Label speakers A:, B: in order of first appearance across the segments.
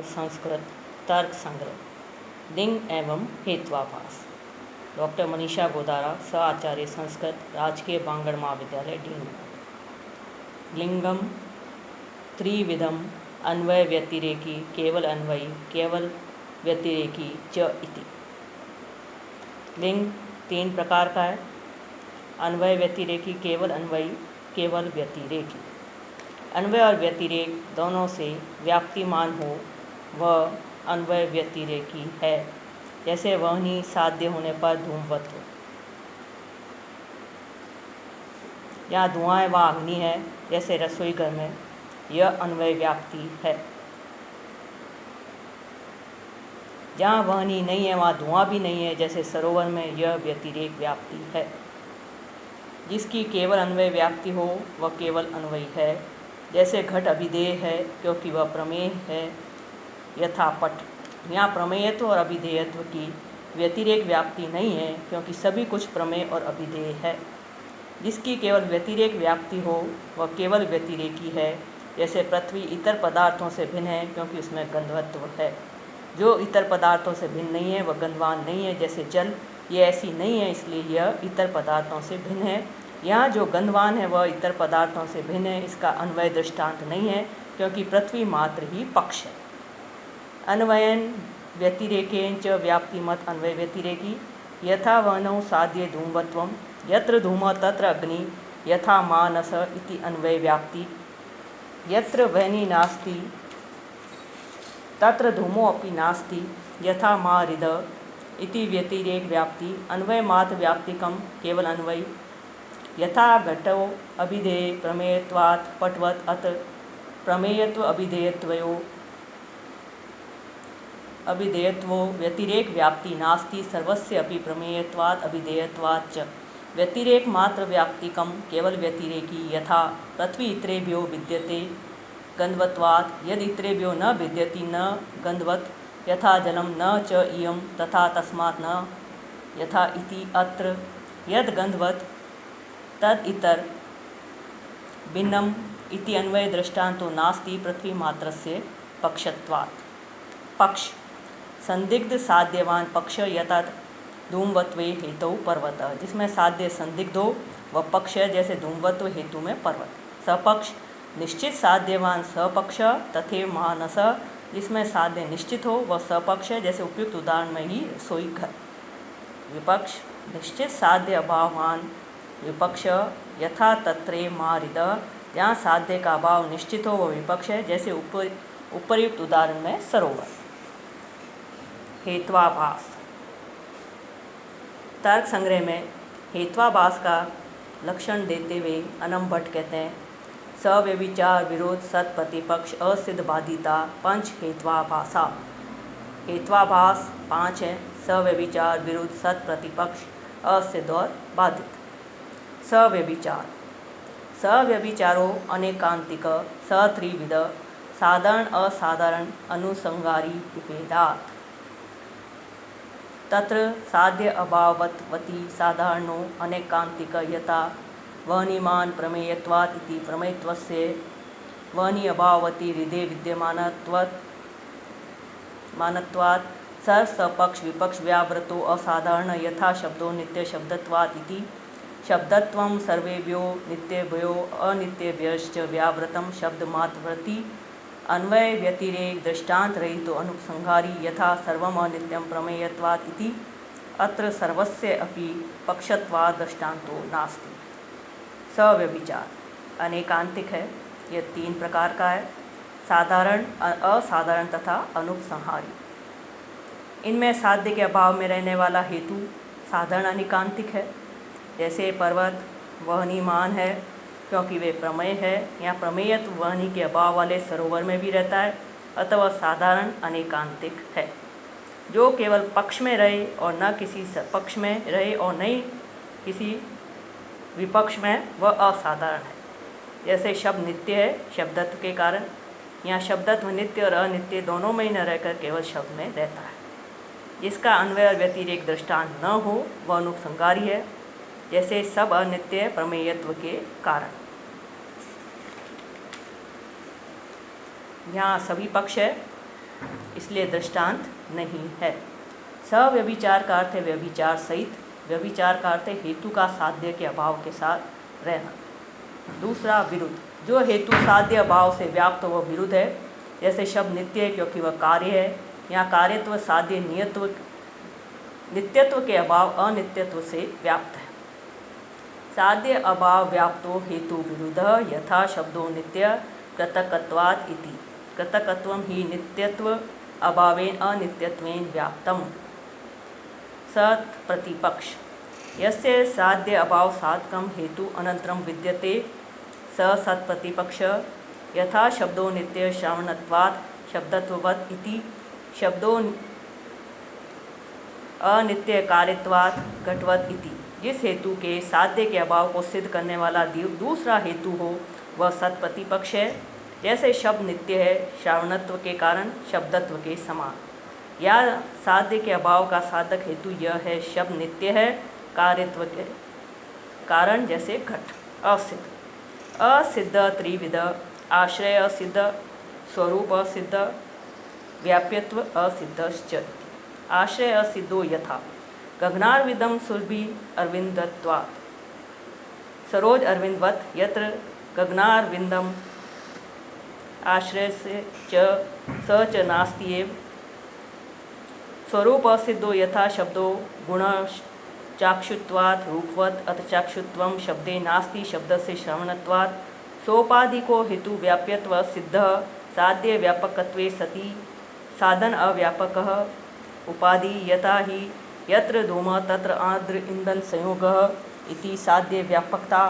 A: संस्कृत तर्क संग्रह लिंग एवं हेत्वाभास। डॉक्टर मनीषा गोदारा, सह आचार्य संस्कृत, राजकीय बांगड़ महाविद्यालय, डीन। लिंगम त्रिविधम अन्वय व्यतिरेकी केवल अन्वयी केवल व्यतिरेकी च इति। लिंग तीन प्रकार का है। अन्वय व्यतिरेकी केवल अन्वयी केवल व्यतिरेकी। अन्वय और व्यतिरेक दोनों से व्याप्तिमान हो वह अन्वय व्यतिरेकी है। जैसे वहनी साध्य होने पर धूमवत्व, यहाँ धुआं है वहाँ अग्नि है, जैसे रसोई घर में, यह अन्वय व्याप्ति है। जहाँ वहनी नहीं है वहाँ धुआं भी नहीं है, जैसे सरोवर में, यह व्यतिरेक व्याप्ति है। जिसकी केवल अन्वय व्याप्ति हो वह केवल अन्वयी है। जैसे घट अभिधेय है क्योंकि वह प्रमेय है। यथा पट, यहाँ प्रमेयत्व और अभिधेयत्व की व्यतिरेक व्याप्ति नहीं है क्योंकि सभी कुछ प्रमेय और अभिधेय है। जिसकी केवल व्यतिरेक व्याप्ति हो वह केवल व्यतिरेकी है। जैसे पृथ्वी इतर पदार्थों से भिन्न है क्योंकि उसमें गंधवत्व है। जो इतर पदार्थों से भिन्न नहीं है वह गंधवान नहीं है। जैसे जल, ये ऐसी नहीं है इसलिए यह इतर पदार्थों से भिन्न है। यहाँ जो गंधवान है वह इतर पदार्थों से भिन्न है, इसका अन्वय दृष्टांत नहीं है क्योंकि पृथ्वी मात्र ही पक्ष है। अन्वयन व्यतिरेकेन च व्याप्तिमत अन्वय व्यतिरेकी। यथा वहनौ साध्य धूमवत्वम यत्र धूम तत्र अग्नि यथा मानस इति अन्वय व्याप्ति। यत्र वहनी नास्ति तत्र धूमो अपि नास्ति यथा मा हृद इति व्यतिरेक व्याप्ति। अन्वय मात्र व्याप्तिकम केवल अन्वयी। यथा घटो अभिधेय प्रमेयत्वात् पटवत् अत प्रमेयत्व अभिधेयत्वो व्यतिरेक व्याप्ति नास्ति सर्वस्य अपि प्रमेयत्वात् अभिधेयत्वात् च व्यतिरेक मात्र व्याप्तिकम केवल व्यतिरेकी। यथा पृथ्वी इतरेभ्यो विद्यते गंधवत्वात् यद इतरेभ्यो न विद्यति न गंधवत् यथा जलम न च इयं तथा तस्मात् न यथा इति। अत्र यद गंधवत् तद इतर भिन्नम इति अन्वय दृष्टान्तो नास्ति पृथ्वी मात्रस्य पक्षत्वात्। पक्ष संदिग्ध साध्यवान पक्ष यथा धूमवत्वे हेतु पर्वत, जिसमें साध्य संदिग्ध हो वह पक्ष है, जैसे धूमवत्व हेतु में पर्वत। सपक्ष निश्चित साध्यवान सपक्ष तथैव मानस, जिसमें साध्य निश्चित हो वह सपक्ष है, जैसे उपयुक्त उदाहरण में ही रसोई घर। विपक्ष निश्चित साध्य अभाववान विपक्ष यथा तत्रे मारिद, जहाँ साध्य का अभाव निश्चित हो वह विपक्ष है, जैसे उपर्युक्त उदाहरण में सरोवर। हेत्वाभास। तर्क संग्रह में हेत्वाभास का लक्षण देते हुए अनम भट्ट कहते हैं, सव्यभिचार विरोध सत प्रतिपक्ष असिद्ध बाधिता पंच हेत्वाभासा। हेत्वाभास पांच है। सव्यभिचार विरोध सत प्रतिपक्ष असिद्ध और बाधित। सव्यभिचार, सव्यभिचारो अनेकांतिक सत्रिविध साधारण असाधारण अनुसंगारी विभेदात्। तत्र साध्य अभाववती साधारणो अनेकांतिक यथा वहनीमान प्रमेयत्वात् इति प्रमेयत्वस्य वहनी अभाववती हृदय विद्यमानत्वात् सपक्ष विपक्ष व्यावृतो असाधारण यथा शब्दो नित्य शब्दत्वात् इति। शब्दत्वं सर्वेभ्यो नित्यभ्यो अनित्यभ्यश्च व्यावृतं शब्दमात्रवृत्ति अन्वय व्यतिरेक दृष्टांत रहितो अनुपसंहारी यथा सर्वम अनित्यं प्रमेयत्वात् इति। अत्र सर्वस्य अपि पक्षत्वात् दृष्टान्तो नास्ति। सव्यभिचार अनेकांतिक है, यह तीन प्रकार का है, साधारण असाधारण तथा अनुपसंहारी। इनमें साध्य के अभाव में रहने वाला हेतु साधारण अनेकांतिक है, जैसे पर्वत वहनीमान है क्योंकि वे प्रमेय है। यहाँ प्रमेयत्व वहनी के अभाव वाले सरोवर में भी रहता है, अतः वह साधारण अनेकांतिक है। जो केवल पक्ष में रहे और न किसी पक्ष में रहे और नहीं किसी विपक्ष में, वह असाधारण है। जैसे शब्द नित्य है शब्दत्व के कारण, यहाँ शब्दत्व नित्य और अनित्य दोनों में ही न रहकर केवल शब्द में रहता है। जिसका अन्वय और व्यतिरेक दृष्टांत न हो वह अनुपसंहारी है, जैसे सब अनित्य प्रमेयत्व के कारण। यहाँ सभी पक्ष है, इसलिए दृष्टांत नहीं है। सव्यभिचार का अर्थ है व्यभिचार सहित, व्यभिचार का अर्थ है हेतु का साध्य के अभाव के साथ रहना। दूसरा विरुद्ध, जो हेतु साध्य अभाव से व्याप्त वह विरुद्ध है। जैसे शब्द नित्य है क्योंकि वह कार्य है, यहाँ कार्यत्व साध्य नित्यत्व के अभाव अनित्यत्व से व्याप्त है। साध्य अभाव व्याप्तो हेतु विरुद्ध यथा शब्दों नित्य कृतकत्वात् इति, कृतकत्वं हि नित्यत्व अभावेन अनित्यत्वेन व्याप्तम। सत् प्रतिपक्ष, यस्य साध्य अभाव साधकम हेतु अनंतरम विद्यते स सत् प्रतिपक्ष। यथा शब्दों नित्य श्रवणत्वात् शब्दत्ववत् इति, शब्दों अनित्य कार्यत्वात् घटवत् इति। जिस हेतु के साध्य के अभाव को सिद्ध करने वाला दूसरा हेतु हो वह सत् प्रतिपक्ष है। जैसे शब्द नित्य है श्रावणत्व के कारण शब्दत्व के समान, या साध्य के अभाव का साधक हेतु यह है शब्द नित्य है कार्यत्व के कारण जैसे घट। असिद्ध, असिद्ध त्रिविध, आश्रय असिद्ध, स्वरूप असिद्ध, व्याप्यत्व असिद्धश्च। आश्रय असिद्धो यथा गगनार्विदं सुरभि अरविंदत्वात्, सरोज अरविंदवत् यत्र गगनार्विंदम आश्रय से च च नास्ति एव। स्वरूप असिद्धो यथा शब्दो गुण चाक्षुत्वात् रूपवत् अथ चाक्षुत्वं शब्दे नास्ति शब्द से श्रवणत्वात्। सोपाधिको हेतु व्याप्यत्व सिद्ध साध्य व्यापकत्वे सति साधन अव्यापकः उपाधि। यथा हि यत्र धूम तत्र आर्द्र ईंधन संयोगः इति साध्य व्यापकता,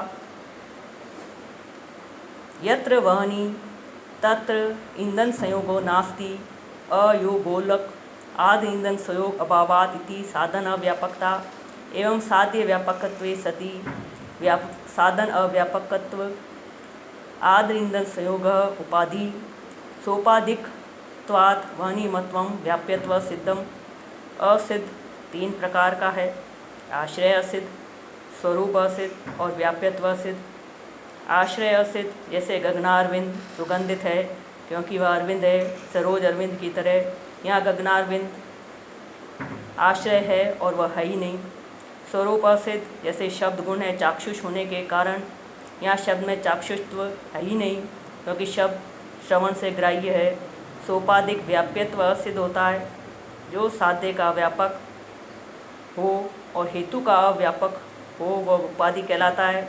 A: यत्र वह्नि तत्र ईंधन संयोगो नास्ति अयोगोलक आदि ईंधन संयोग अभावात् इति साधन अव्यापकता। एवं साध्य व्यापकत्वे सति साधन अव्यापकत्व आदि ईंधन संयोग उपाधि। सोपाधिकत्वात् वह्निमत्वं व्याप्यत्व सिद्धम। असिद्ध तीन प्रकार का है, आश्रय असिद्ध, स्वरूप असिद्ध और व्याप्यत्व असिद्ध। आश्रय असिद्ध जैसे गगनारविंद सुगंधित है क्योंकि वह अरविंद है, सरोज अरविंद की तरह। यहाँ गगनारविंद आश्रय है और वह है ही नहीं। स्वरूप असिद्ध जैसे शब्द गुण है चाक्षुष होने के कारण, यहाँ शब्द में चाक्षुषत्व है ही नहीं क्योंकि शब्द श्रवण से ग्राह्य है। सोपाधिक व्याप्यत्व असिद्ध होता है, जो साध्य का व्यापक हो और हेतु का अव्यापक हो वह उपाधि कहलाता है।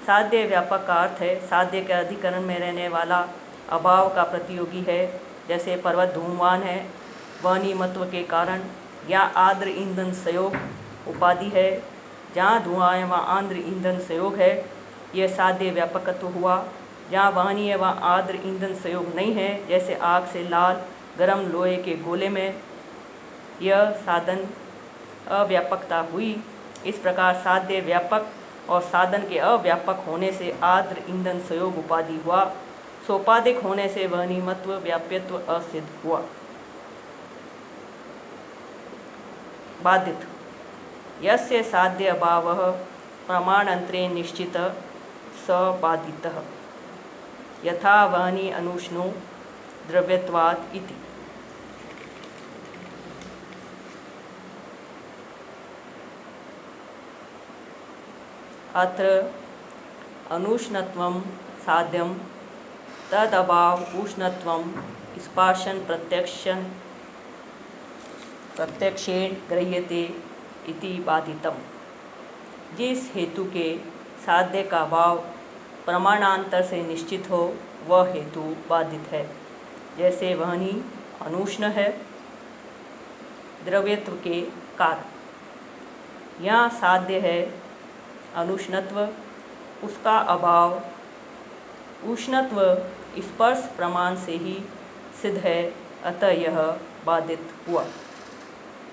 A: साध्य व्यापक का अर्थ है साध्य के अधिकरण में रहने वाला, अभाव का प्रतियोगी है। जैसे पर्वत धूमवान है वह्निमत्व के कारण, या आर्द्र ईंधन संयोग उपाधि है, जहाँ धुआं है वहाँ आर्द्र ईंधन संयोग है, यह साध्य व्यापकत्व हुआ। जहाँ वह्नि है वहाँ आर्द्र ईंधन संयोग नहीं है, जैसे आग से लाल गर्म लोहे के गोले में, यह साधन अव्यापकता हुई। इस प्रकार साध्य व्यापक और साधन के अव्यापक होने से आर्द्र ईंधन संयोग उपाधि हुआ। सोपाधिक होने से वह्निमत्व व्याप्यत्व असिद्ध हुआ। बाधित, यस्य साध्य अभावः प्रमाणान्तरे निश्चितः स बाधितः। यथा वह्नि अनुष्णो द्रव्यत्वात् इति। अत्र अनुष्णत्वं साध्यं तदभाव उष्णत्वं स्पर्शन प्रत्यक्षेण गृह्यते इति बाधितम्। जिस हेतु के साध्य का भाव प्रमाणांतर से निश्चित हो वह हेतु बाधित है। जैसे वह्नि अनुष्ण है द्रव्यत्व के कारण, यहाँ साध्य है अनुष्णत्व, उसका अभाव उष्णत्व स्पर्श प्रमाण से ही सिद्ध है, अतः यह बाधित हुआ।